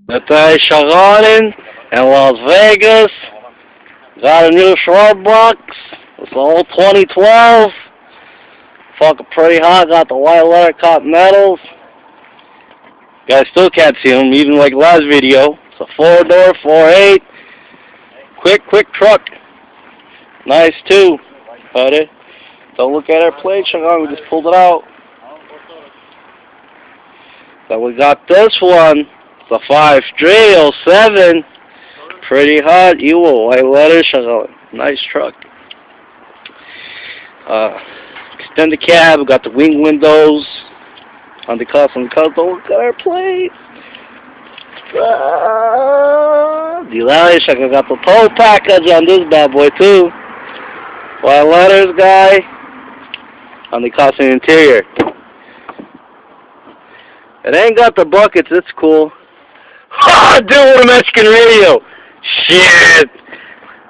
Natai Shagonin in Las Vegas. Got a new shrub box. It's the old 2012. Fucking pretty hot. Got the white letter cotton metals. Guys still can't see them, even like last video. It's a 4-door, 4.8. Quick truck. Nice too. Buddy. Don't look at our plate, Shagon. We just pulled it out. So we got this one. It's a 5.307. Pretty hot. You will white letter, Shagon. Nice truck. Extended cab. We got the wing windows. On the custom don't look at our plate. I got the tow package on this bad boy too. White letters, guy. On the custom interior. It ain't got the buckets. It's cool. Ha! Dude, with a Mexican radio. Shit.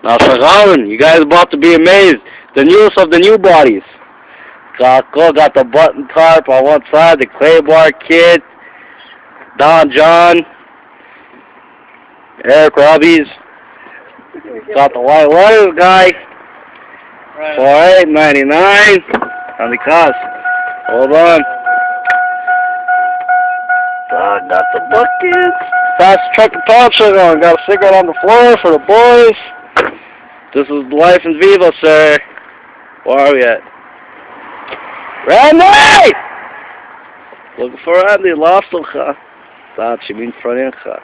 Now, Shagon, you guys about to be amazed. The newest of the new bodies. Got the button tarp on one side, the clay bar kit, Don John, Eric Robbie's. Got the white letters, guy. $48.99 on the cost. Hold on. Got the buckets. Fast truck and pouch on. Got a cigarette on the floor for the boys. This is Life in Vivo, sir. Where are we at? Randy! Looking for Randy. Lost him, huh? Thought you mean front end, huh?